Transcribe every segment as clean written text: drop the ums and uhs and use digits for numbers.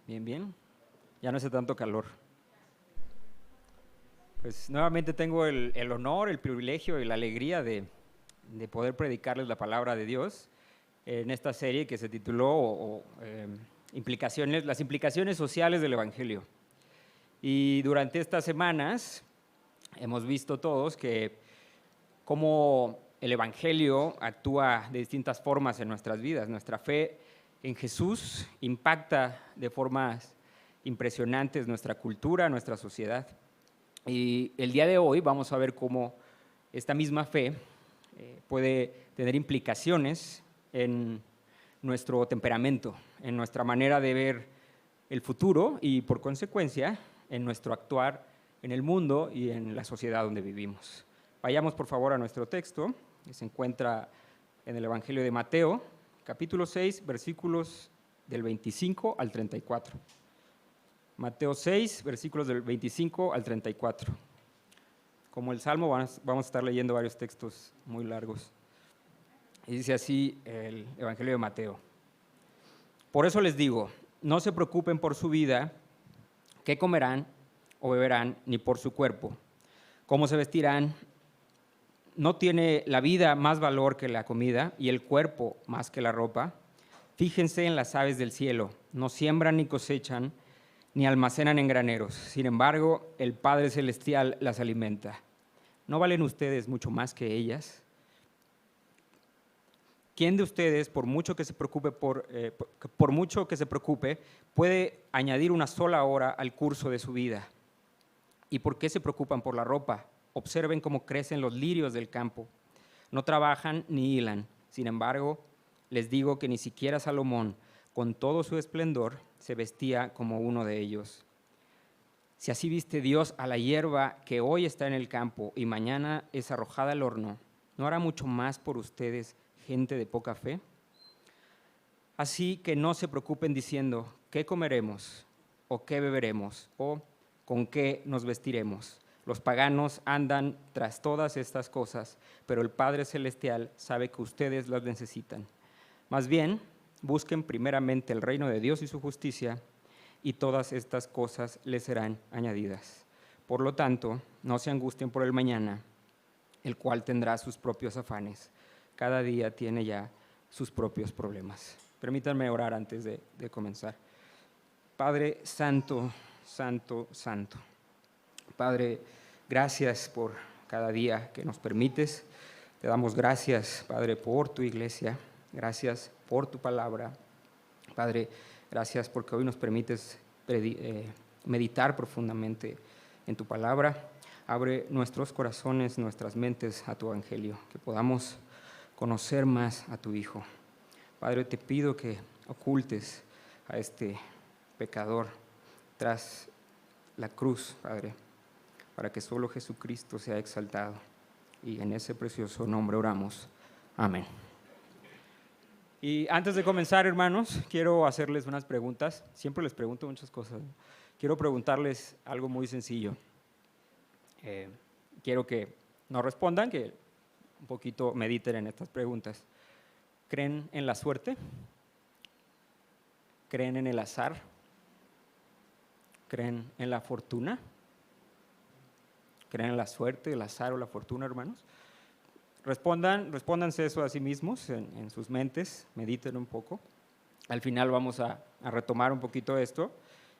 Bien, bien. Ya no hace tanto calor. Pues nuevamente tengo el honor, el privilegio y la alegría de poder predicarles la palabra de Dios en esta serie que se tituló las implicaciones sociales del Evangelio. Y durante estas semanas hemos visto todos que cómo el Evangelio actúa de distintas formas en nuestras vidas. Nuestra fe en Jesús impacta de formas impresionantes nuestra cultura, nuestra sociedad. Y el día de hoy vamos a ver cómo esta misma fe puede tener implicaciones en nuestro temperamento, en nuestra manera de ver el futuro y, por consecuencia, en nuestro actuar en el mundo y en la sociedad donde vivimos. Vayamos, por favor, a nuestro texto, que se encuentra en el Evangelio de Mateo, capítulo 6, versículos del 25 al 34. Mateo 6, versículos del 25 al 34. Como el Salmo, vamos a estar leyendo varios textos muy largos. Y dice así el Evangelio de Mateo. Por eso les digo, no se preocupen por su vida, qué comerán o beberán, ni por su cuerpo, cómo se vestirán. ¿No tiene la vida más valor que la comida y el cuerpo más que la ropa? Fíjense en las aves del cielo, no siembran ni cosechan, ni almacenan en graneros. Sin embargo, el Padre Celestial las alimenta. ¿No valen ustedes mucho más que ellas? ¿Quién de ustedes, por mucho que se preocupe, puede añadir una sola hora al curso de su vida? ¿Y por qué se preocupan por la ropa? Observen cómo crecen los lirios del campo. No trabajan ni hilan. Sin embargo, les digo que ni siquiera Salomón, con todo su esplendor, se vestía como uno de ellos. Si así viste Dios a la hierba que hoy está en el campo y mañana es arrojada al horno, ¿no hará mucho más por ustedes, gente de poca fe? Así que no se preocupen diciendo, ¿qué comeremos? ¿O qué beberemos? ¿O con qué nos vestiremos? Los paganos andan tras todas estas cosas, pero el Padre Celestial sabe que ustedes las necesitan. Más bien, busquen primeramente el reino de Dios y su justicia, y todas estas cosas les serán añadidas. Por lo tanto, no se angustien por el mañana, el cual tendrá sus propios afanes. Cada día tiene ya sus propios problemas. Permítanme orar antes de comenzar. Padre Santo, Santo, Santo. Padre, gracias por cada día que nos permites. Te damos gracias, Padre, por tu iglesia. Gracias por tu palabra. Padre, gracias porque hoy nos permites meditar profundamente en tu palabra. Abre nuestros corazones, nuestras mentes a tu evangelio, que podamos conocer más a tu Hijo. Padre, te pido que ocultes a este pecador tras la cruz, Padre, para que solo Jesucristo sea exaltado. Y en ese precioso nombre oramos. Amén. Y antes de comenzar, hermanos, quiero hacerles unas preguntas. Siempre les pregunto muchas cosas. Quiero preguntarles algo muy sencillo. Quiero que nos respondan, que un poquito mediten en estas preguntas. ¿Creen en la suerte? ¿Creen en el azar? ¿Creen en la fortuna? ¿Creen en la suerte, el azar o la fortuna, hermanos? Respóndanse eso a sí mismos en sus mentes, mediten un poco. Al final vamos a retomar un poquito esto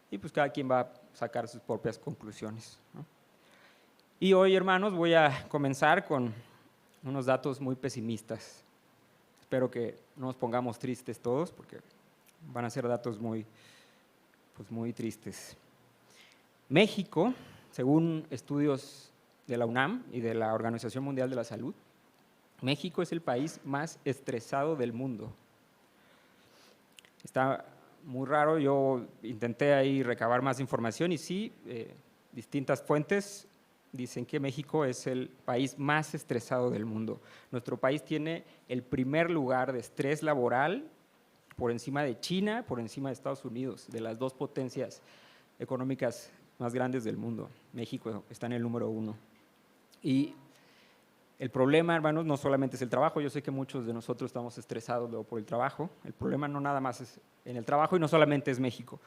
y pues cada quien va a sacar sus propias conclusiones, ¿no? Y hoy, hermanos, voy a comenzar con unos datos muy pesimistas. Espero que no nos pongamos tristes todos porque van a ser datos muy tristes. México, según estudios de la UNAM y de la Organización Mundial de la Salud, México es el país más estresado del mundo. Está muy raro, yo intenté ahí recabar más información y sí, distintas fuentes dicen que México es el país más estresado del mundo. Nuestro país tiene el primer lugar de estrés laboral por encima de China, por encima de Estados Unidos, de las dos potencias económicas más grandes del mundo. México está en el número 1. Y el problema, hermanos, no solamente es el trabajo. Yo sé que muchos de nosotros estamos estresados luego por el trabajo. El problema no nada más es en el trabajo y no solamente es México.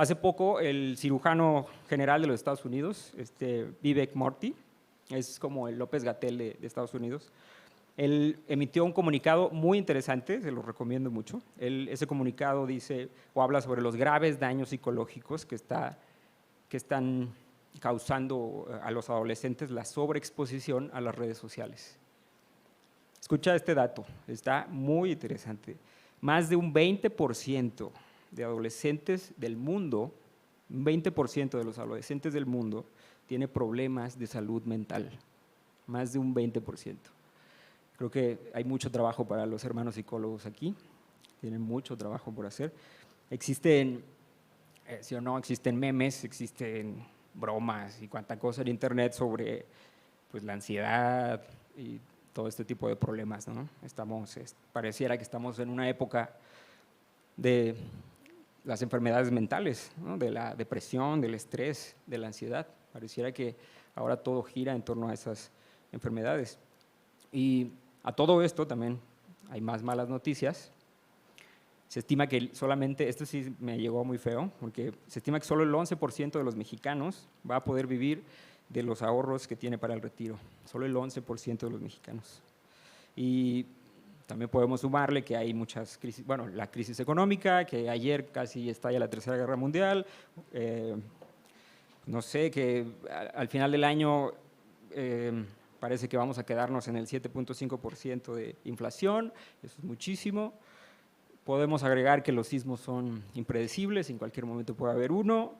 Hace poco el cirujano general de los Estados Unidos, Vivek Murthy, es como el López-Gatell de Estados Unidos, él emitió un comunicado muy interesante, se lo recomiendo mucho. Ese comunicado dice o habla sobre los graves daños psicológicos que están causando a los adolescentes la sobreexposición a las redes sociales. Escucha este dato, está muy interesante. Más de un 20% de adolescentes del mundo, un 20% de los adolescentes del mundo tiene problemas de salud mental, más de un 20%. Creo que hay mucho trabajo para los hermanos psicólogos aquí, tienen mucho trabajo por hacer. Existen, sí o no, existen memes, existen bromas y cuánta cosa en internet sobre pues, la ansiedad y todo este tipo de problemas, ¿no? Pareciera que estamos en una época de las enfermedades mentales, ¿no? De la depresión, del estrés, de la ansiedad. Pareciera que ahora todo gira en torno a esas enfermedades. Y a todo esto también hay más malas noticias. Se estima que solamente, esto sí me llegó muy feo, porque se estima que solo el 11% de los mexicanos va a poder vivir de los ahorros que tiene para el retiro. Solo el 11% de los mexicanos. Y también podemos sumarle que hay muchas crisis, bueno, la crisis económica, que ayer casi estalla la Tercera Guerra Mundial, no sé, que al final del año parece que vamos a quedarnos en el 7.5% de inflación, eso es muchísimo. Podemos agregar que los sismos son impredecibles, en cualquier momento puede haber uno.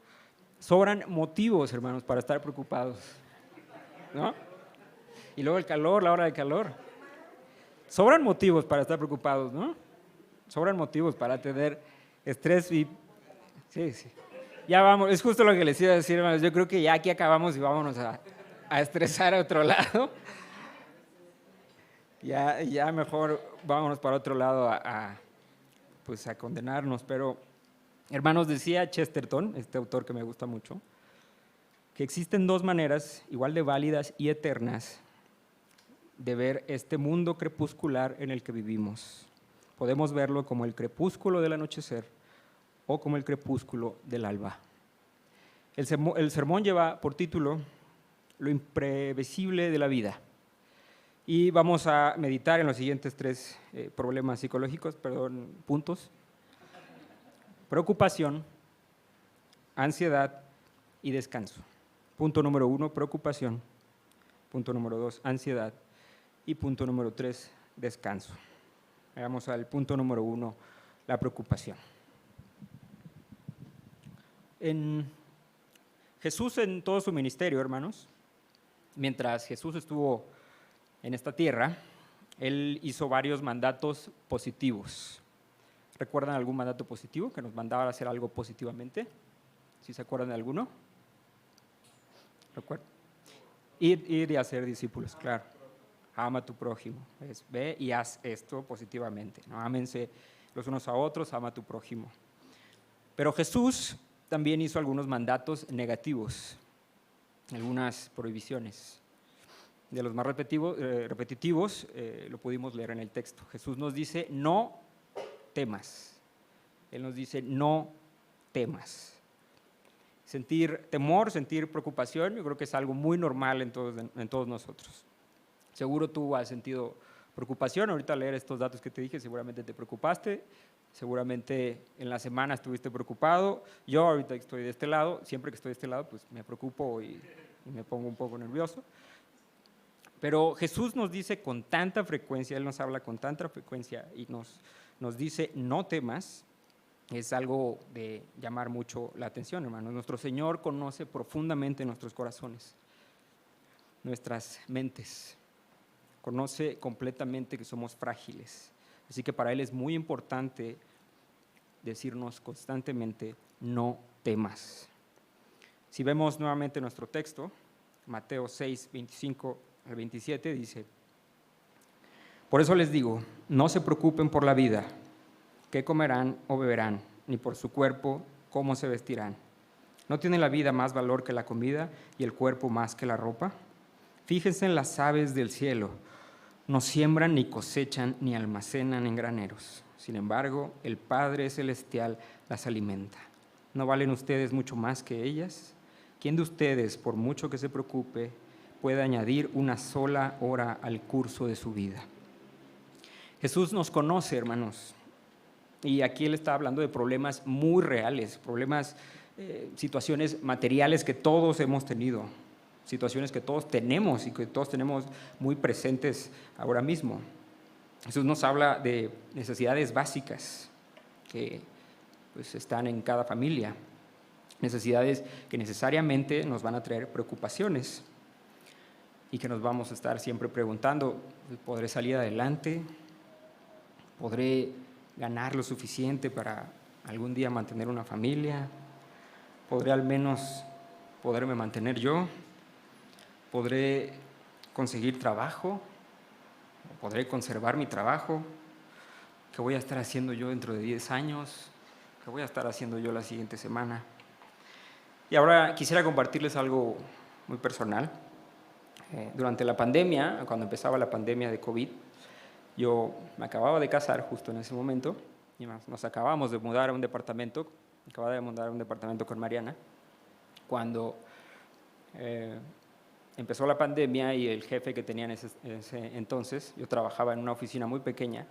Sobran motivos, hermanos, para estar preocupados, ¿no? Y luego el calor, la hora del calor. Sobran motivos para estar preocupados, ¿no? Sobran motivos para tener estrés y… Sí, sí. Ya vamos, es justo lo que les iba a decir, hermanos. Yo creo que ya aquí acabamos y vámonos a estresar a otro lado. Ya mejor vámonos para otro lado pues a condenarnos. Pero, hermanos, decía Chesterton, este autor que me gusta mucho, que existen dos maneras igual de válidas y eternas de ver este mundo crepuscular en el que vivimos. Podemos verlo como el crepúsculo del anochecer o como el crepúsculo del alba. El sermón lleva por título Lo imprevisible de la vida. Y vamos a meditar en los siguientes tres puntos. Preocupación, ansiedad y descanso. Punto número 1, preocupación. Punto número 2, ansiedad. Y punto número 3, descanso. Vamos al punto número 1, la preocupación. Jesús en todo su ministerio, hermanos, mientras Jesús estuvo en esta tierra, Él hizo varios mandatos positivos. ¿Recuerdan algún mandato positivo que nos mandaba a hacer algo positivamente? ¿Sí se acuerdan de alguno? ¿Recuerdan? Ir y hacer discípulos, claro. Ama a tu prójimo. Ve y haz esto positivamente, ¿no? Ámense los unos a otros, ama a tu prójimo. Pero Jesús también hizo algunos mandatos negativos, algunas prohibiciones. De los más repetitivos lo pudimos leer en el texto. Jesús nos dice, no temas. Él nos dice, no temas. Sentir temor, sentir preocupación, yo creo que es algo muy normal en todos nosotros. Seguro tú has sentido preocupación, ahorita al leer estos datos que te dije, seguramente te preocupaste, seguramente en la semana estuviste preocupado. Yo ahorita estoy de este lado, siempre que estoy de este lado, pues me preocupo y me pongo un poco nervioso. Pero Jesús nos dice con tanta frecuencia, Él nos habla con tanta frecuencia y nos dice no temas, es algo de llamar mucho la atención, hermanos. Nuestro Señor conoce profundamente nuestros corazones, nuestras mentes, conoce completamente que somos frágiles. Así que para Él es muy importante decirnos constantemente no temas. Si vemos nuevamente nuestro texto, Mateo 6, 25 al 27 dice, por eso les digo, no se preocupen por la vida, qué comerán o beberán, ni por su cuerpo, cómo se vestirán. ¿No tiene la vida más valor que la comida y el cuerpo más que la ropa? Fíjense en las aves del cielo, no siembran, ni cosechan, ni almacenan en graneros. Sin embargo, el Padre Celestial las alimenta. ¿No valen ustedes mucho más que ellas? ¿Quién de ustedes, por mucho que se preocupe, puede añadir una sola hora al curso de su vida? Jesús nos conoce, hermanos, y aquí Él está hablando de problemas muy reales, problemas, situaciones materiales que todos hemos tenido, situaciones que todos tenemos y que todos tenemos muy presentes ahora mismo. Jesús nos habla de necesidades básicas que pues, están en cada familia, necesidades que necesariamente nos van a traer preocupaciones y que nos vamos a estar siempre preguntando, ¿podré salir adelante? ¿Podré ganar lo suficiente para algún día mantener una familia? ¿Podré al menos poderme mantener yo? ¿Podré conseguir trabajo? ¿Podré conservar mi trabajo? ¿Qué voy a estar haciendo yo dentro de 10 años? ¿Qué voy a estar haciendo yo la siguiente semana? Y ahora quisiera compartirles algo muy personal. Durante la pandemia, cuando empezaba la pandemia de COVID, yo me acababa de casar justo en ese momento y nos acabamos de mudar a un departamento, acababa de mudar a un departamento con Mariana, cuando empezó la pandemia y el jefe que tenía en ese entonces, yo trabajaba en una oficina muy pequeña,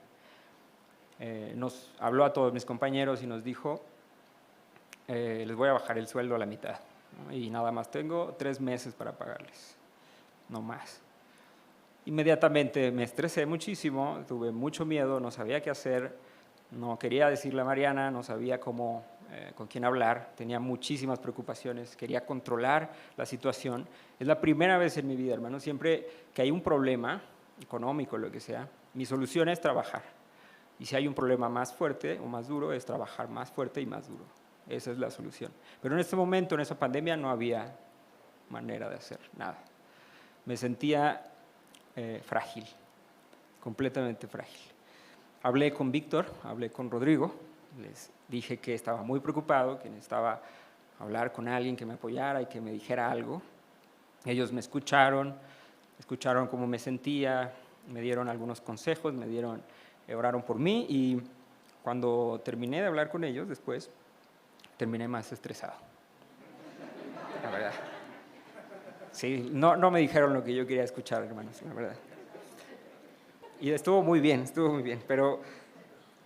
nos habló a todos mis compañeros y nos dijo, les voy a bajar el sueldo a la mitad, ¿no? Y nada más tengo 3 meses para pagarles, no más. Inmediatamente me estresé muchísimo, tuve mucho miedo, no sabía qué hacer, no quería decirle a Mariana, no sabía cómo, con quién hablar, tenía muchísimas preocupaciones, quería controlar la situación. Es la primera vez en mi vida, hermano, siempre que hay un problema económico, lo que sea, mi solución es trabajar. Y si hay un problema más fuerte o más duro, es trabajar más fuerte y más duro. Esa es la solución. Pero en este momento, en esa pandemia, no había manera de hacer nada. Me sentía frágil, completamente frágil. Hablé con Víctor, hablé con Rodrigo, les dije que estaba muy preocupado, que necesitaba hablar con alguien que me apoyara y que me dijera algo. Ellos me escucharon cómo me sentía, me dieron algunos consejos, oraron por mí y cuando terminé de hablar con ellos después, terminé más estresado, la verdad. Sí, no me dijeron lo que yo quería escuchar, hermanos, la verdad. Y estuvo muy bien, pero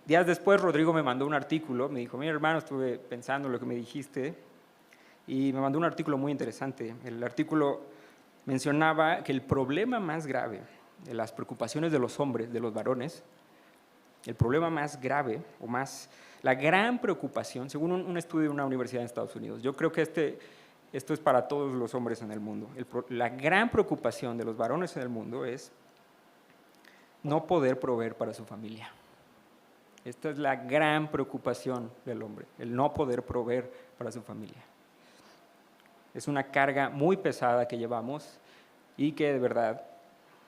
días después Rodrigo me mandó un artículo, me dijo, mira hermano, estuve pensando lo que me dijiste, y me mandó un artículo muy interesante. El artículo mencionaba que el problema más grave de las preocupaciones de los hombres, de los varones, el problema más grave, la gran preocupación, según un estudio de una universidad en Estados Unidos, yo creo que esto es para todos los hombres en el mundo, la gran preocupación de los varones en el mundo es no poder proveer para su familia. Esta es la gran preocupación del hombre, el no poder proveer para su familia. Es una carga muy pesada que llevamos y que de verdad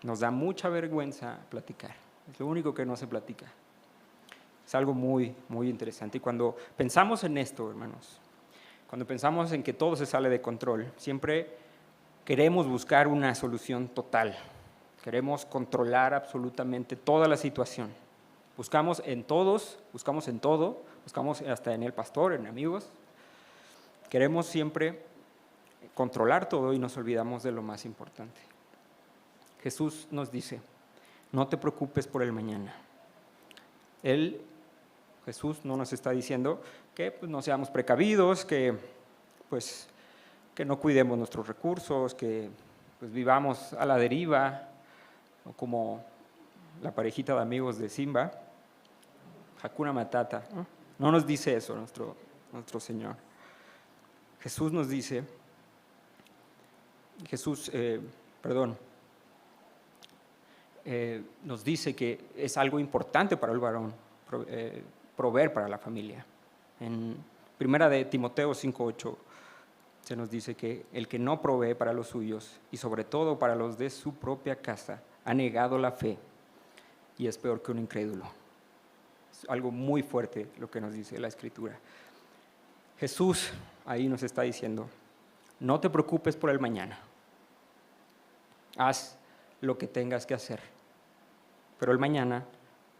nos da mucha vergüenza platicar. Es lo único que no se platica. Es algo muy, muy interesante. Y cuando pensamos en esto, hermanos, cuando pensamos en que todo se sale de control, siempre queremos buscar una solución total. Queremos controlar absolutamente toda la situación. Buscamos en todo, buscamos hasta en el pastor, en amigos. Queremos siempre controlar todo y nos olvidamos de lo más importante. Jesús nos dice, no te preocupes por el mañana. Jesús no nos está diciendo que pues, no seamos precavidos, que no cuidemos nuestros recursos, que pues, vivamos a la deriva, ¿no? Como la parejita de amigos de Simba, Hakuna Matata. No nos dice eso nuestro Señor. Jesús nos dice, nos dice que es algo importante para el varón proveer para la familia. En 1 de Timoteo 5:8 se nos dice que el que no provee para los suyos y sobre todo para los de su propia casa ha negado la fe y es peor que un incrédulo. Es algo muy fuerte lo que nos dice la Escritura. Jesús ahí nos está diciendo, no te preocupes por el mañana, haz lo que tengas que hacer, pero el mañana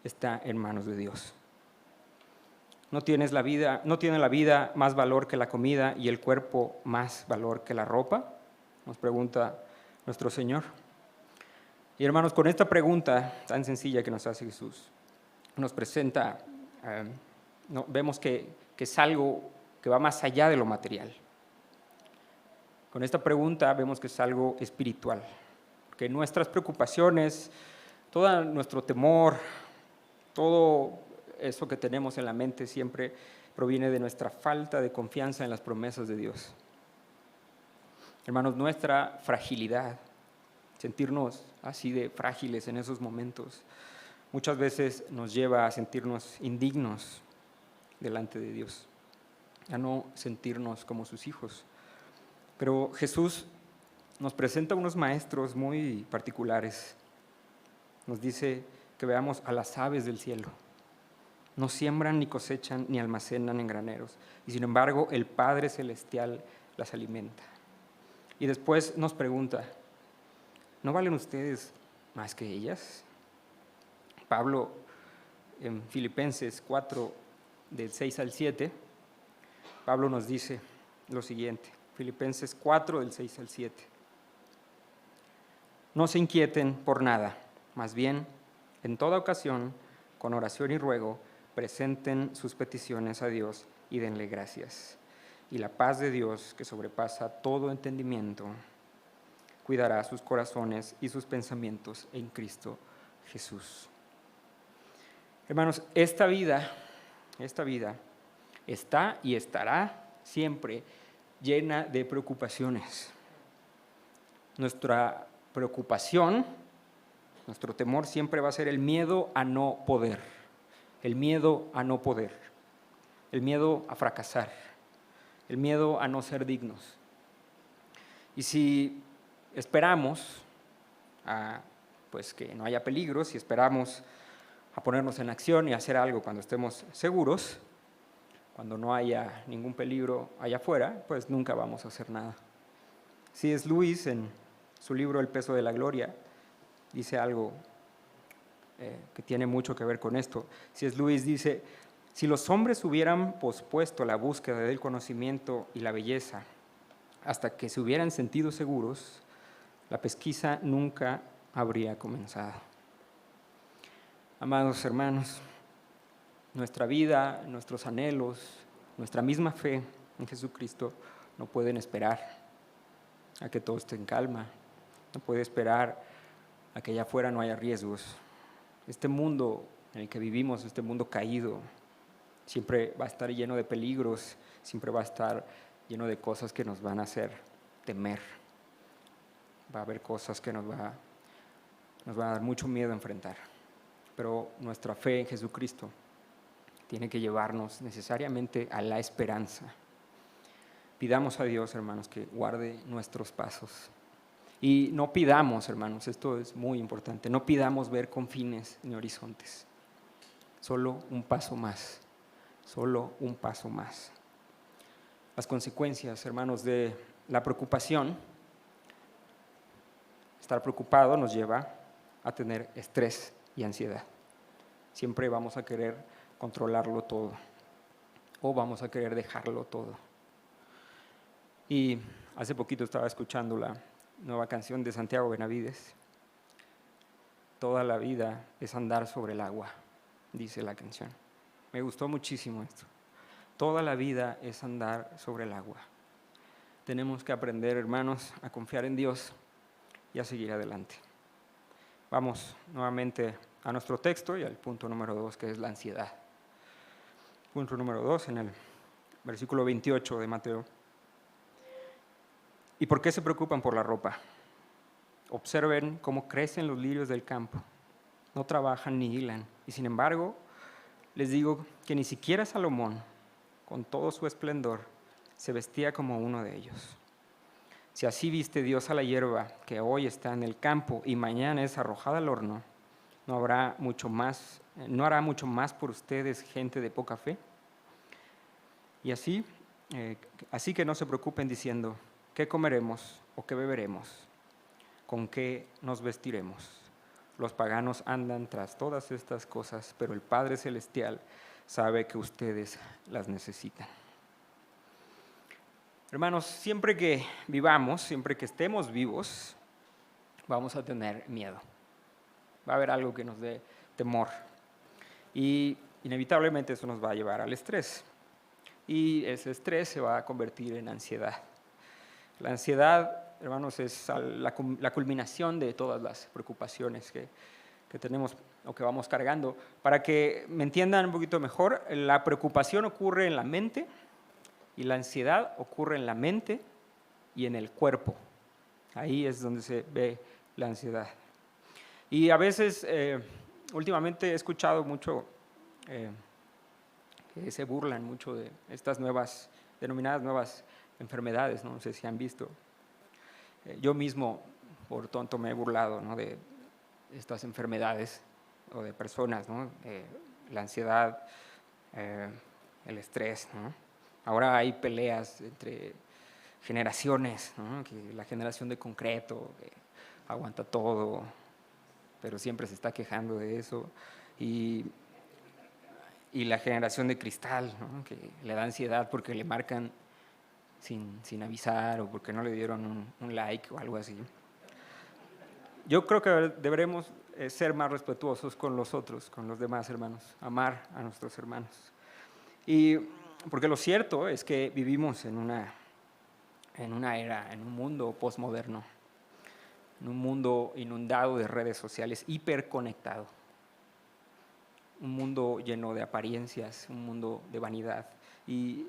está en manos de Dios. No tiene la vida más valor que la comida y el cuerpo más valor que la ropa? Nos pregunta nuestro Señor. Y hermanos, con esta pregunta tan sencilla que nos hace Jesús, nos presenta, vemos que es algo que va más allá de lo material. Con esta pregunta vemos que es algo espiritual, que nuestras preocupaciones, todo nuestro temor, todo eso que tenemos en la mente siempre proviene de nuestra falta de confianza en las promesas de Dios. Hermanos, nuestra fragilidad, sentirnos así de frágiles en esos momentos, muchas veces nos lleva a sentirnos indignos delante de Dios, a no sentirnos como sus hijos. Pero Jesús nos presenta unos maestros muy particulares. Nos dice que veamos a las aves del cielo. No siembran, ni cosechan, ni almacenan en graneros, y sin embargo el Padre Celestial las alimenta. Y después nos pregunta, ¿no valen ustedes más que ellas? Pablo, en Filipenses 4, del 6 al 7, Pablo nos dice lo siguiente, Filipenses 4, del 6 al 7. No se inquieten por nada, más bien, en toda ocasión, con oración y ruego, presenten sus peticiones a Dios y denle gracias. Y la paz de Dios, que sobrepasa todo entendimiento, cuidará sus corazones y sus pensamientos en Cristo Jesús. Hermanos, esta vida está y estará siempre llena de preocupaciones. Nuestra preocupación, nuestro temor siempre va a ser el miedo a no poder. El miedo a no poder, el miedo a fracasar, el miedo a no ser dignos. Y si esperamos a pues, que no haya peligro, si esperamos a ponernos en acción y hacer algo cuando estemos seguros, cuando no haya ningún peligro allá afuera, pues nunca vamos a hacer nada. C.S. Lewis, en su libro El peso de la gloria, dice algo que tiene mucho que ver con esto. C.S. Lewis dice, si los hombres hubieran pospuesto la búsqueda del conocimiento y la belleza hasta que se hubieran sentido seguros, la pesquisa nunca habría comenzado. Amados hermanos, nuestra vida, nuestros anhelos, nuestra misma fe en Jesucristo no pueden esperar a que todo esté en calma, no puede esperar a que allá afuera no haya riesgos. Este mundo en el que vivimos, este mundo caído, siempre va a estar lleno de peligros, siempre va a estar lleno de cosas que nos van a hacer temer. Va a haber cosas que nos va a dar mucho miedo a enfrentar. Pero nuestra fe en Jesucristo tiene que llevarnos necesariamente a la esperanza. Pidamos a Dios, hermanos, que guarde nuestros pasos. Y no pidamos, hermanos, esto es muy importante, no pidamos ver confines ni horizontes. Solo un paso más, solo un paso más. Las consecuencias, hermanos, de la preocupación, estar preocupado nos lleva a tener estrés y ansiedad. Siempre vamos a querer controlarlo todo o vamos a querer dejarlo todo. Y hace poquito estaba escuchando la nueva canción de Santiago Benavides. Toda la vida es andar sobre el agua, dice la canción. Me gustó muchísimo esto. Toda la vida es andar sobre el agua. Tenemos que aprender, hermanos, a confiar en Dios y a seguir adelante. Vamos nuevamente a nuestro texto y al punto número 2, que es la ansiedad. Punto número 2, en el versículo 28 de Mateo. ¿Y por qué se preocupan por la ropa? Observen cómo crecen los lirios del campo. No trabajan ni hilan. Y sin embargo, les digo que ni siquiera Salomón, con todo su esplendor, se vestía como uno de ellos. Si así viste Dios a la hierba que hoy está en el campo y mañana es arrojada al horno, ¿no hará mucho más por ustedes, gente de poca fe? Y así que no se preocupen diciendo, ¿qué comeremos o qué beberemos? ¿Con qué nos vestiremos? Los paganos andan tras todas estas cosas, pero el Padre Celestial sabe que ustedes las necesitan. Hermanos, siempre que vivamos, siempre que estemos vivos, vamos a tener miedo. Va a haber algo que nos dé temor. Y inevitablemente eso nos va a llevar al estrés. Y ese estrés se va a convertir en ansiedad. La ansiedad, hermanos, es la culminación de todas las preocupaciones que tenemos o que vamos cargando. Para que me entiendan un poquito mejor, la preocupación ocurre en la mente y la ansiedad ocurre en la mente y en el cuerpo. Ahí es donde se ve la ansiedad. Y a veces, últimamente he escuchado mucho que se burlan mucho de estas denominadas nuevas enfermedades, no sé si han visto. Yo mismo, por tonto, me he burlado, ¿no?, de estas enfermedades o de personas, ¿no? La ansiedad, el estrés, ¿no? Ahora hay peleas entre generaciones, ¿no? Que la generación de concreto, que aguanta todo, pero siempre se está quejando de eso. Y la generación de cristal, ¿no?, que le da ansiedad porque le marcan sin avisar o porque no le dieron un like o algo así. Yo creo que deberemos ser más respetuosos con los otros, con los demás hermanos, amar a nuestros hermanos. Y porque lo cierto es que vivimos en una era, en un mundo postmoderno, en un mundo inundado de redes sociales, hiperconectado, un mundo lleno de apariencias, un mundo de vanidad. Y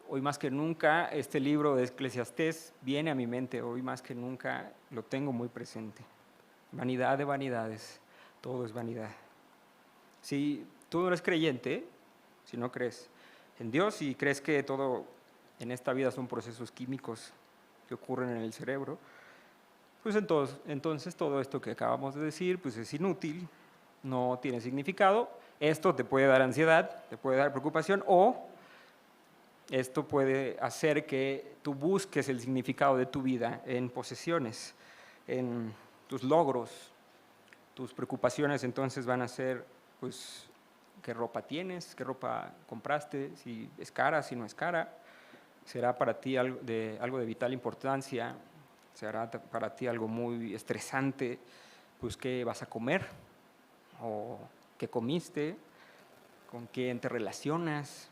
hoy más que nunca este libro de Eclesiastés viene a mi mente, hoy más que nunca lo tengo muy presente. Vanidad de vanidades, todo es vanidad. Si tú no eres creyente, si no crees en Dios y crees que todo en esta vida son procesos químicos que ocurren en el cerebro, pues entonces todo esto que acabamos de decir pues es inútil, no tiene significado. Esto te puede dar ansiedad, te puede dar preocupación, o esto puede hacer que tú busques el significado de tu vida en posesiones, en tus logros. Tus preocupaciones entonces van a ser, pues, qué ropa tienes, qué ropa compraste, si es cara, si no es cara. Será para ti algo de vital importancia, será para ti algo muy estresante, pues qué vas a comer o qué comiste, con quién te relacionas,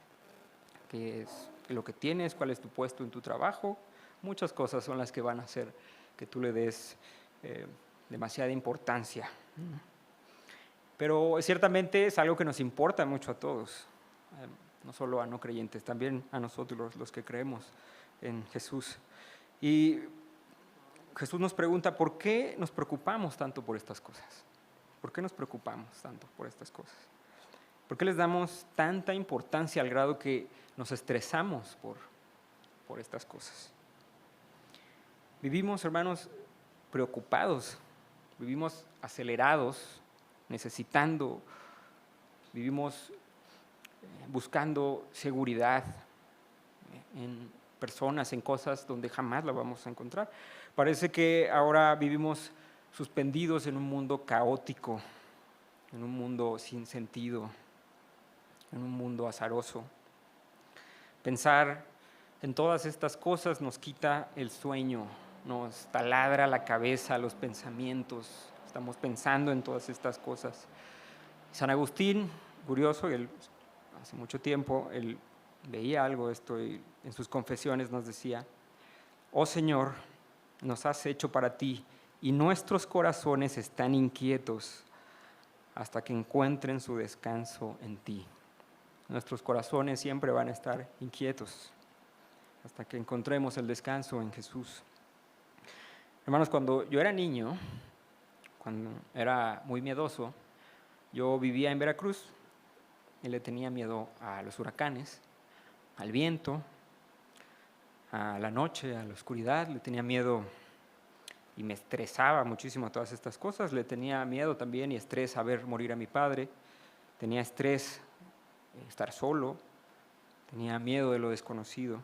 qué es lo que tienes, cuál es tu puesto en tu trabajo. Muchas cosas son las que van a hacer que tú le des demasiada importancia. Pero ciertamente es algo que nos importa mucho a todos, no solo a no creyentes, también a nosotros los que creemos en Jesús. Y Jesús nos pregunta, ¿por qué nos preocupamos tanto por estas cosas? ¿Por qué nos preocupamos tanto por estas cosas? ¿Por qué les damos tanta importancia al grado que nos estresamos por estas cosas? Vivimos, hermanos, preocupados, vivimos acelerados, necesitando, vivimos buscando seguridad en personas, en cosas donde jamás la vamos a encontrar. Parece que ahora vivimos suspendidos en un mundo caótico, en un mundo sin sentido, en un mundo azaroso. Pensar en todas estas cosas nos quita el sueño, nos taladra la cabeza, los pensamientos. Estamos pensando en todas estas cosas. San Agustín, curioso, él hace mucho tiempo, él veía algo de esto y en sus confesiones nos decía: oh Señor, nos has hecho para ti y nuestros corazones están inquietos hasta que encuentren su descanso en ti. Nuestros corazones siempre van a estar inquietos hasta que encontremos el descanso en Jesús. Hermanos, cuando yo era niño, cuando era muy miedoso, yo vivía en Veracruz y le tenía miedo a los huracanes, al viento, a la noche, a la oscuridad. Le tenía miedo y me estresaba muchísimo todas estas cosas. Le tenía miedo también y estrés a ver morir a mi padre. Tenía estrés estar solo. Tenía miedo de lo desconocido.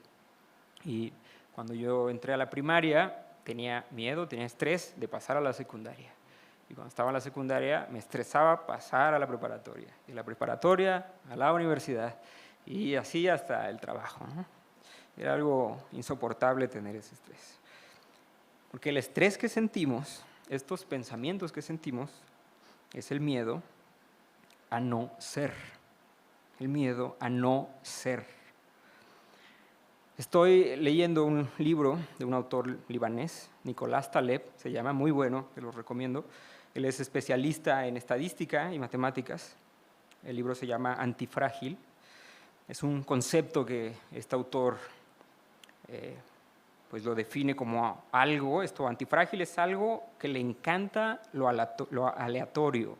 Y cuando yo entré a la primaria, tenía miedo, tenía estrés de pasar a la secundaria. Y cuando estaba en la secundaria me estresaba pasar a la preparatoria. Y la preparatoria a la universidad. Y así hasta el trabajo, ¿no? Era algo insoportable tener ese estrés. Porque el estrés que sentimos, estos pensamientos que sentimos, es el miedo a no ser. El miedo a no ser. Estoy leyendo un libro de un autor libanés, Nicolás Taleb, se llama, muy bueno, te lo recomiendo. Él es especialista en estadística y matemáticas. El libro se llama Antifrágil. Es un concepto que este autor pues lo define como algo. Esto antifrágil es algo que le encanta lo aleatorio.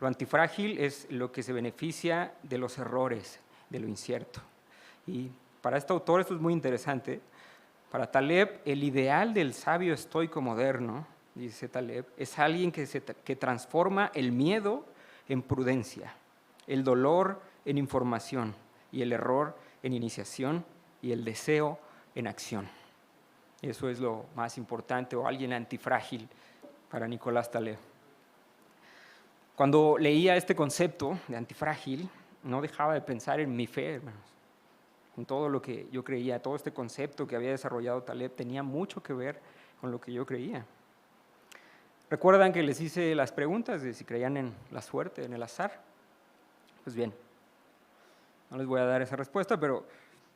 Lo antifrágil es lo que se beneficia de los errores, de lo incierto. Y para este autor esto es muy interesante. Para Taleb, el ideal del sabio estoico moderno, dice Taleb, es alguien que transforma el miedo en prudencia, el dolor en información y el error en iniciación y el deseo en acción. Eso es lo más importante, o alguien antifrágil para Nicolás Taleb. Cuando leía este concepto de antifrágil, no dejaba de pensar en mi fe, hermanos. En todo lo que yo creía, todo este concepto que había desarrollado Taleb tenía mucho que ver con lo que yo creía. ¿Recuerdan que les hice las preguntas de si creían en la suerte, en el azar? Pues bien, no les voy a dar esa respuesta, pero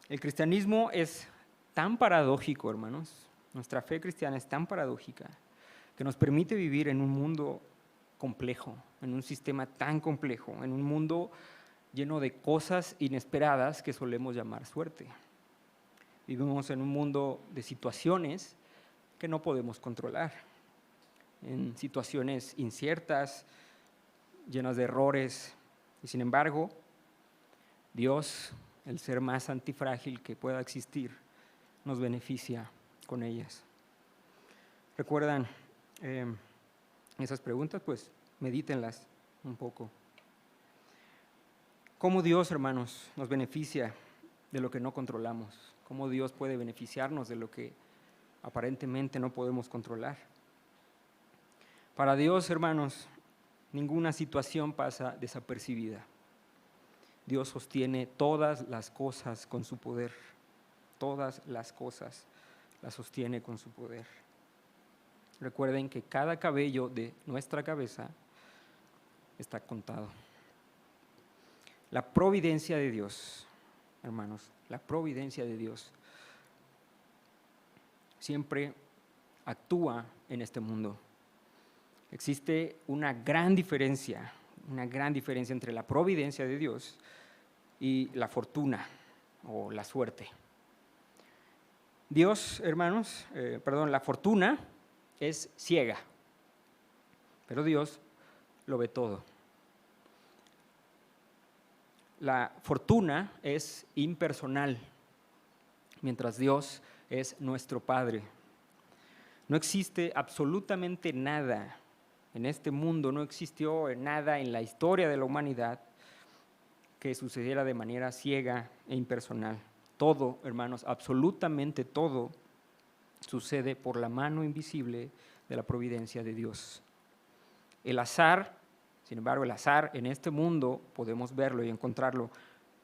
el cristianismo es tan paradójico, hermanos. Nuestra fe cristiana es tan paradójica que nos permite vivir en un mundo complejo, en un sistema tan complejo, en un mundo lleno de cosas inesperadas que solemos llamar suerte. Vivimos en un mundo de situaciones que no podemos controlar, en situaciones inciertas, llenas de errores, y sin embargo, Dios, el ser más antifrágil que pueda existir, nos beneficia con ellas. ¿Recuerdan esas preguntas? Pues medítenlas un poco. ¿Cómo Dios, hermanos, nos beneficia de lo que no controlamos? ¿Cómo Dios puede beneficiarnos de lo que aparentemente no podemos controlar? Para Dios, hermanos, ninguna situación pasa desapercibida. Dios sostiene todas las cosas con su poder. Todas las cosas las sostiene con su poder. Recuerden que cada cabello de nuestra cabeza está contado. La providencia de Dios, hermanos, la providencia de Dios siempre actúa en este mundo. Existe una gran diferencia entre la providencia de Dios y la fortuna o la suerte. Dios, hermanos, la fortuna es ciega, pero Dios lo ve todo. La fortuna es impersonal, mientras Dios es nuestro Padre. No existe absolutamente nada en este mundo, no existió nada en la historia de la humanidad que sucediera de manera ciega e impersonal. Todo, hermanos, absolutamente todo sucede por la mano invisible de la providencia de Dios. El azar, sin embargo, el azar en este mundo podemos verlo y encontrarlo.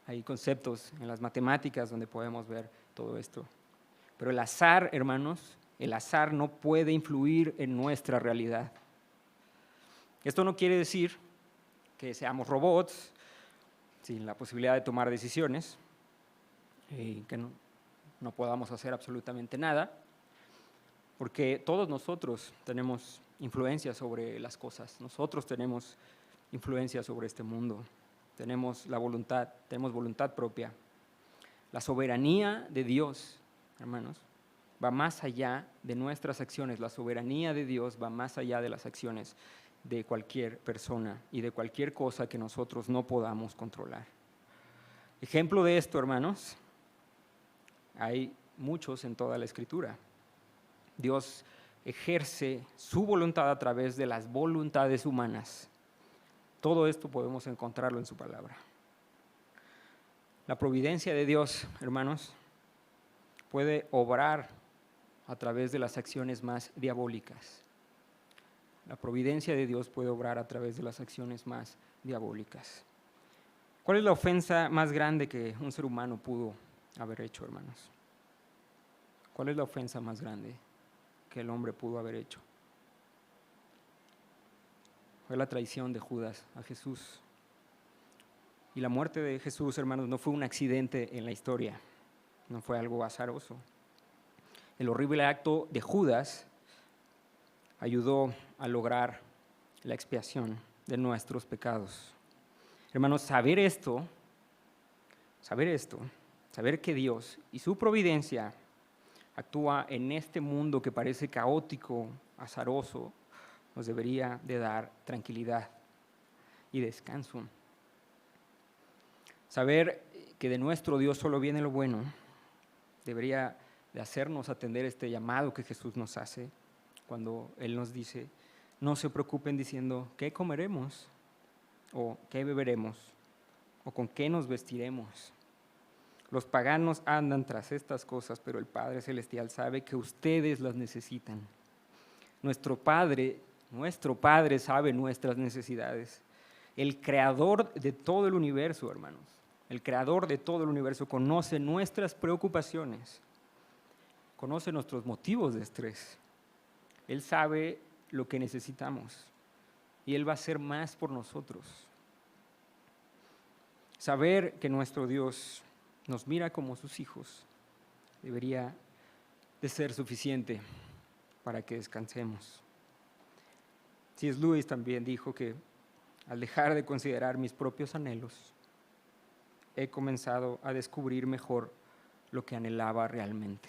Hay conceptos en las matemáticas donde podemos ver todo esto. Pero el azar, hermanos, el azar no puede influir en nuestra realidad. Esto no quiere decir que seamos robots sin la posibilidad de tomar decisiones, que no podamos hacer absolutamente nada, porque todos nosotros tenemos influencia sobre las cosas, nosotros tenemos influencia sobre este mundo, tenemos voluntad propia. La soberanía de Dios, hermanos, va más allá de nuestras acciones, la soberanía de Dios va más allá de las acciones de cualquier persona y de cualquier cosa que nosotros no podamos controlar. Ejemplo de esto, hermanos, hay muchos en toda la Escritura. Dios ejerce su voluntad a través de las voluntades humanas. Todo esto podemos encontrarlo en su palabra. La providencia de Dios, hermanos, puede obrar a través de las acciones más diabólicas. la providencia de Dios puede obrar a través de las acciones más diabólicas. ¿Cuál es la ofensa más grande que un ser humano pudo haber hecho, hermanos? ¿Cuál es la ofensa más grande que el hombre pudo haber hecho? Fue la traición de Judas a Jesús. Y la muerte de Jesús, hermanos, no fue un accidente en la historia, no fue algo azaroso. El horrible acto de Judas ayudó a lograr la expiación de nuestros pecados. Hermanos, saber que Dios y su providencia actúa en este mundo que parece caótico, azaroso, nos debería de dar tranquilidad y descanso. Saber que de nuestro Dios solo viene lo bueno debería de hacernos atender este llamado que Jesús nos hace cuando Él nos dice: no se preocupen diciendo ¿qué comeremos? ¿O qué beberemos? ¿O con qué nos vestiremos? Los paganos andan tras estas cosas, pero el Padre Celestial sabe que ustedes las necesitan. Nuestro Padre sabe nuestras necesidades. El creador de todo el universo, hermanos, el creador de todo el universo conoce nuestras preocupaciones, conoce nuestros motivos de estrés. Él sabe lo que necesitamos y Él va a hacer más por nosotros. Saber que nuestro Dios nos mira como sus hijos debería de ser suficiente para que descansemos. C.S. Lewis también dijo que al dejar de considerar mis propios anhelos, he comenzado a descubrir mejor lo que anhelaba realmente.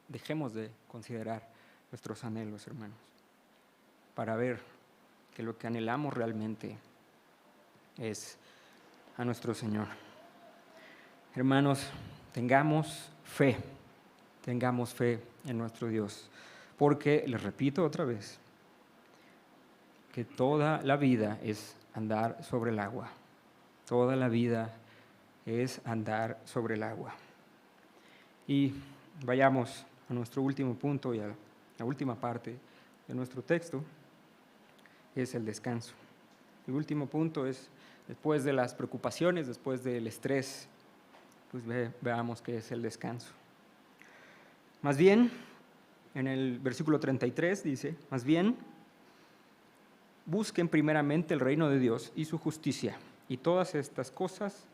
Dejemos de considerar nuestros anhelos, hermanos, para ver que lo que anhelamos realmente es a nuestro Señor. Hermanos, tengamos fe en nuestro Dios, porque, les repito otra vez, que toda la vida es andar sobre el agua. Toda la vida es andar sobre el agua. Y vayamos a nuestro último punto y a la última parte de nuestro texto, es el descanso. El último punto es, después de las preocupaciones, después del estrés, pues veamos qué es el descanso. Más bien, en el versículo 33 dice, más bien, busquen primeramente el reino de Dios y su justicia, y todas estas cosas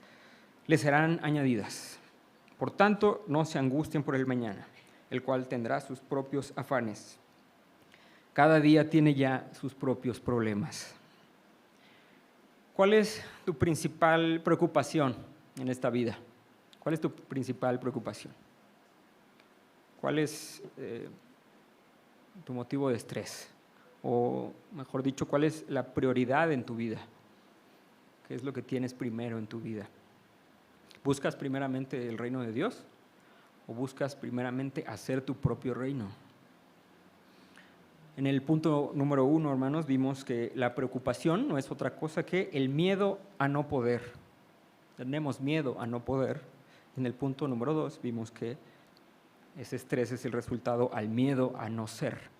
les serán añadidas. Por tanto, no se angustien por el mañana, el cual tendrá sus propios afanes. Cada día tiene ya sus propios problemas. ¿Cuál es tu principal preocupación en esta vida? ¿Cuál es tu principal preocupación? ¿Cuál es tu motivo de estrés? O mejor dicho, ¿cuál es la prioridad en tu vida? ¿Qué es lo que tienes primero en tu vida? ¿Buscas primeramente el reino de Dios o buscas primeramente hacer tu propio reino? En el punto número 1, hermanos, vimos que la preocupación no es otra cosa que el miedo a no poder. Tenemos miedo a no poder. En el punto número 2 vimos que ese estrés es el resultado al miedo a no ser.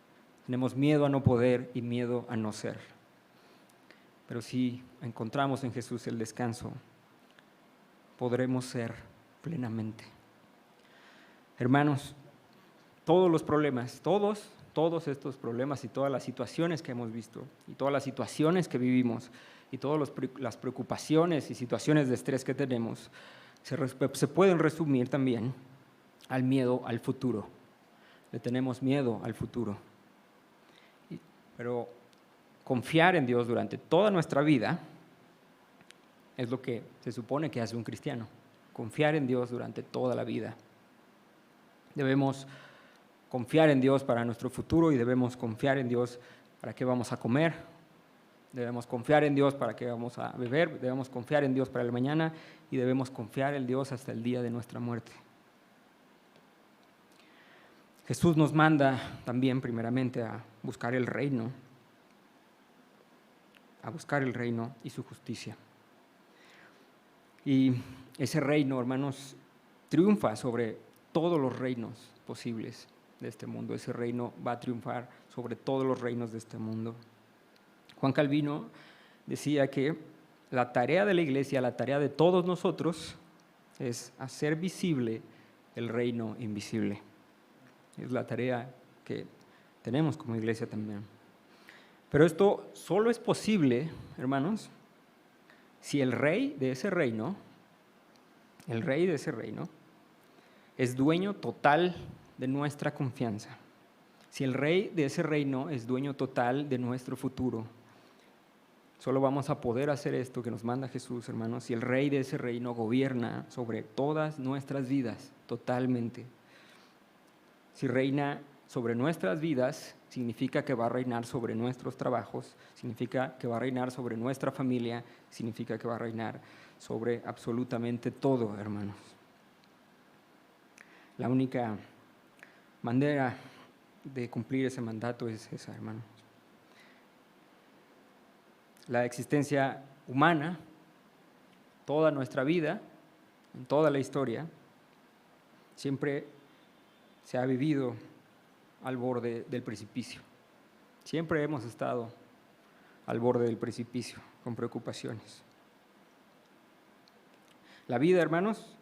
Tenemos miedo a no poder y miedo a no ser. Pero si encontramos en Jesús el descanso, podremos ser plenamente. Hermanos, todos los problemas, todos estos problemas y todas las situaciones que hemos visto y todas las situaciones que vivimos y todas las preocupaciones y situaciones de estrés que tenemos se pueden resumir también al miedo al futuro. Le tenemos miedo al futuro. Pero confiar en Dios durante toda nuestra vida es lo que se supone que hace un cristiano. Confiar en Dios durante toda la vida. Debemos confiar en Dios para nuestro futuro y debemos confiar en Dios para qué vamos a comer. Debemos confiar en Dios para qué vamos a beber. Debemos confiar en Dios para el mañana y debemos confiar en Dios hasta el día de nuestra muerte. Jesús nos manda también primeramente a buscar el reino y su justicia. Y ese reino, hermanos, triunfa sobre todos los reinos posibles. de este mundo. Ese reino va a triunfar sobre todos los reinos de este mundo. Juan Calvino decía que la tarea de la iglesia, la tarea de todos nosotros, es hacer visible el reino invisible. Es la tarea que tenemos como iglesia también. Pero esto solo es posible, hermanos, si el rey de ese reino, es dueño total de nuestra confianza. Si el rey de ese reino es dueño total de nuestro futuro. Solo vamos a poder hacer esto que nos manda Jesús, hermanos, si el rey de ese reino gobierna sobre todas nuestras vidas totalmente. Si reina sobre nuestras vidas, significa que va a reinar sobre nuestros trabajos, significa que va a reinar sobre nuestra familia, significa que va a reinar sobre absolutamente todo, hermanos. La única manera de cumplir ese mandato es esa, hermanos. La existencia humana, toda nuestra vida, en toda la historia, siempre se ha vivido al borde del precipicio. Siempre hemos estado al borde del precipicio, con preocupaciones. La vida, hermanos,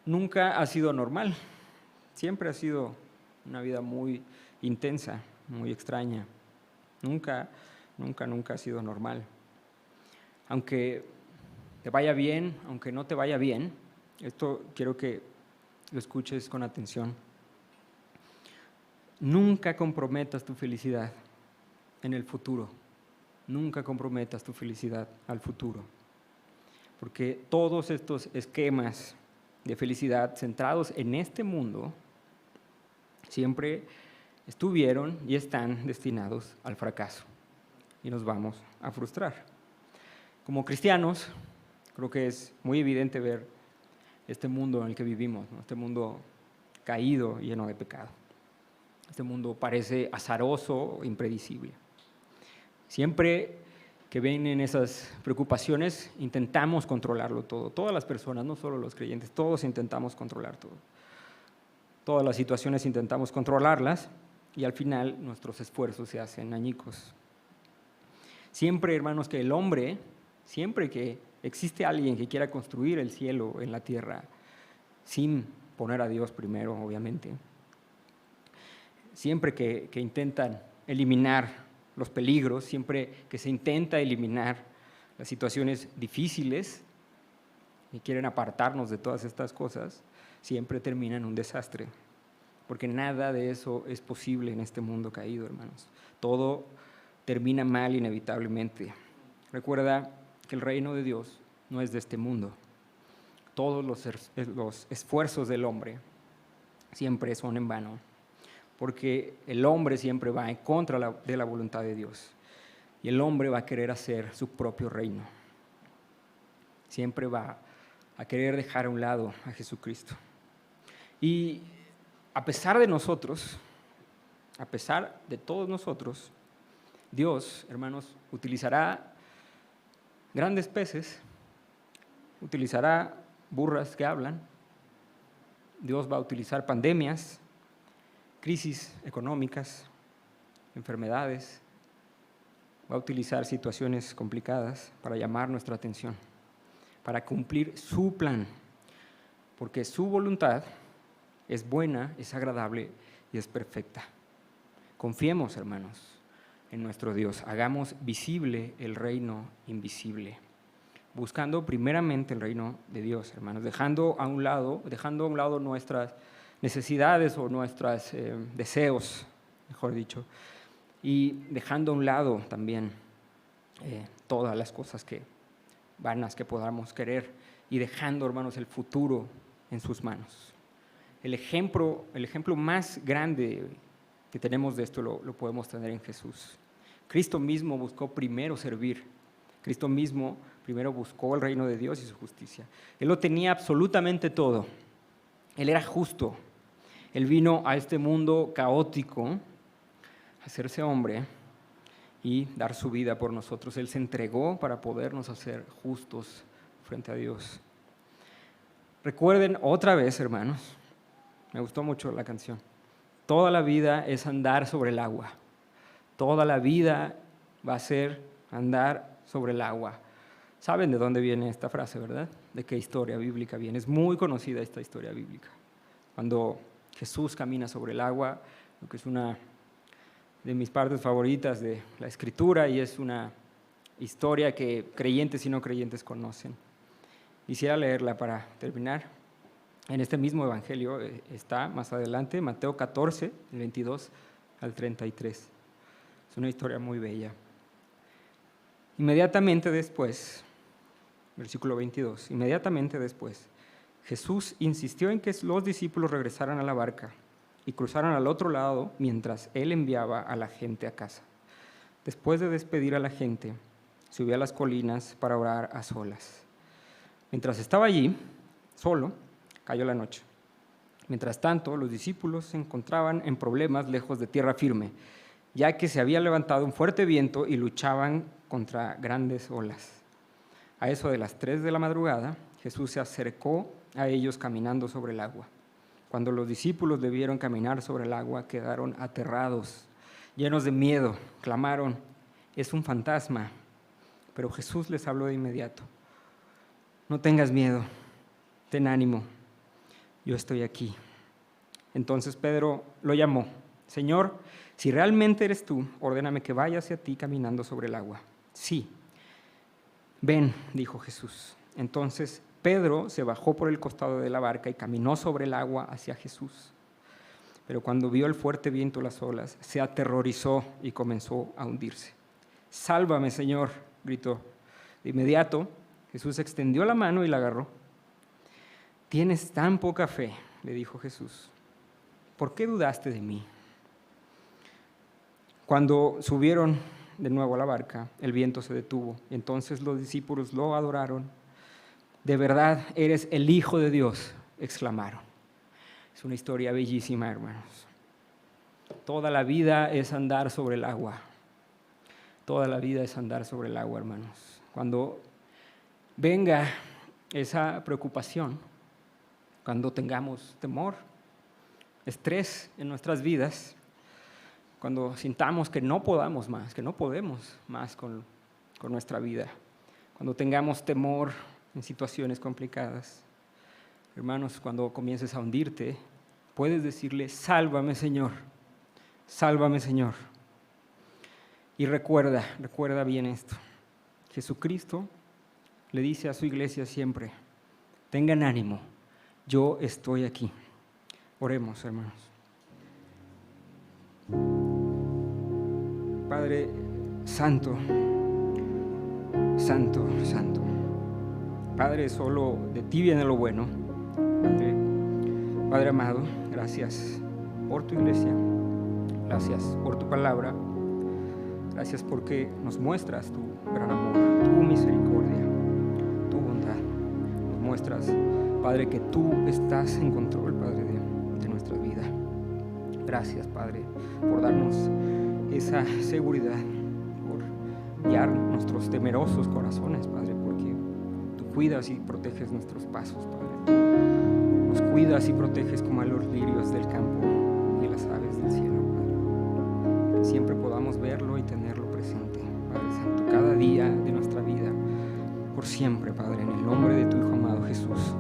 nunca ha sido normal. Siempre ha sido una vida muy intensa, muy extraña. Nunca ha sido normal. Aunque te vaya bien, aunque no te vaya bien, esto quiero que lo escuches con atención. Nunca comprometas tu felicidad en el futuro. Nunca comprometas tu felicidad al futuro. Porque todos estos esquemas de felicidad centrados en este mundo siempre estuvieron y están destinados al fracaso. Y nos vamos a frustrar. Como cristianos, creo que es muy evidente ver este mundo en el que vivimos, ¿no? Este mundo caído, lleno de pecado. Este mundo parece azaroso, impredecible. Siempre que vienen esas preocupaciones, intentamos controlarlo todo. Todas las personas, no solo los creyentes, todos intentamos controlar todo. Todas las situaciones intentamos controlarlas y al final nuestros esfuerzos se hacen añicos. Siempre, hermanos, que el hombre, siempre que existe alguien que quiera construir el cielo en la tierra, sin poner a Dios primero, obviamente, siempre que intentan eliminar los peligros, siempre que se intenta eliminar las situaciones difíciles y quieren apartarnos de todas estas cosas, siempre termina en un desastre, porque nada de eso es posible en este mundo caído, hermanos. Todo termina mal inevitablemente. Recuerda que el reino de Dios no es de este mundo. Todos los esfuerzos del hombre siempre son en vano, porque el hombre siempre va en contra de la voluntad de Dios y el hombre va a querer hacer su propio reino. Siempre va a querer dejar a un lado a Jesucristo. Y a pesar de nosotros, a pesar de todos nosotros, Dios, hermanos, utilizará grandes peces, utilizará burras que hablan, Dios va a utilizar pandemias, crisis económicas, enfermedades, va a utilizar situaciones complicadas para llamar nuestra atención, para cumplir su plan, porque su voluntad es buena, es agradable y es perfecta. Confiemos, hermanos, en nuestro Dios, hagamos visible el reino invisible, buscando primeramente el reino de Dios, hermanos, dejando a un lado nuestras necesidades o nuestros deseos, mejor dicho, y dejando a un lado también todas las cosas vanas que podamos querer y dejando, hermanos, el futuro en sus manos. El ejemplo más grande que tenemos de esto lo podemos tener en Jesús. Cristo mismo buscó primero servir. Cristo mismo primero buscó el reino de Dios y su justicia. Él lo tenía absolutamente todo. Él era justo. Él vino a este mundo caótico a hacerse hombre y dar su vida por nosotros. Él se entregó para podernos hacer justos frente a Dios. Recuerden otra vez, hermanos, me gustó mucho la canción. Toda la vida es andar sobre el agua. Toda la vida va a ser andar sobre el agua. ¿Saben de dónde viene esta frase, verdad? ¿De qué historia bíblica viene? Es muy conocida esta historia bíblica. Cuando Jesús camina sobre el agua, lo que es una de mis partes favoritas de la Escritura, y es una historia que creyentes y no creyentes conocen. Quisiera leerla para terminar. En este mismo evangelio está más adelante, Mateo 14, del 22 al 33. Es una historia muy bella. Inmediatamente después, versículo 22, inmediatamente después, Jesús insistió en que los discípulos regresaran a la barca y cruzaran al otro lado mientras él enviaba a la gente a casa. Después de despedir a la gente, subió a las colinas para orar a solas. Mientras estaba allí, solo, cayó la noche. Mientras tanto, los discípulos se encontraban en problemas lejos de tierra firme, ya que se había levantado un fuerte viento y luchaban contra grandes olas. A eso de las 3 de la madrugada, Jesús se acercó a ellos caminando sobre el agua. Cuando los discípulos le vieron caminar sobre el agua, quedaron aterrados, llenos de miedo, clamaron: «Es un fantasma». Pero Jesús les habló de inmediato: «No tengas miedo, ten ánimo, yo estoy aquí». Entonces Pedro lo llamó: «Señor, si realmente eres tú, ordéname que vaya hacia ti caminando sobre el agua». «Sí». «Ven», dijo Jesús. Entonces Pedro se bajó por el costado de la barca y caminó sobre el agua hacia Jesús. Pero cuando vio el fuerte viento y las olas, se aterrorizó y comenzó a hundirse. «Sálvame, Señor», gritó. De inmediato, Jesús extendió la mano y la agarró. «Tienes tan poca fe», le dijo Jesús. «¿Por qué dudaste de mí?». Cuando subieron de nuevo a la barca, el viento se detuvo, y entonces los discípulos lo adoraron. «De verdad eres el Hijo de Dios», exclamaron. Es una historia bellísima, hermanos. Toda la vida es andar sobre el agua. Toda la vida es andar sobre el agua, hermanos. Cuando venga esa preocupación, cuando tengamos temor, estrés en nuestras vidas, cuando sintamos que no podamos más, que no podemos más con nuestra vida, cuando tengamos temor en situaciones complicadas, hermanos, cuando comiences a hundirte, puedes decirle: «Sálvame, Señor, sálvame, Señor». Y recuerda bien esto: Jesucristo le dice a su iglesia siempre: «Tengan ánimo, yo estoy aquí». Oremos, hermanos. Padre Santo, Santo, Santo. Padre, solo de ti viene lo bueno. Padre amado, gracias por tu iglesia, gracias por tu palabra, gracias porque nos muestras tu gran amor, tu misericordia, tu bondad. Nos muestras, Padre, que tú estás en control, Padre, de nuestra vida. Gracias, Padre, por darnos esa seguridad, por guiar nuestros temerosos corazones, Padre, porque tú cuidas y proteges nuestros pasos, Padre. Tú nos cuidas y proteges como a los lirios del campo y las aves del cielo, Padre. Que siempre podamos verlo y tenerlo presente, Padre Santo, cada día de nuestra vida, por siempre, Padre, en el nombre de tu Hijo amado Jesús.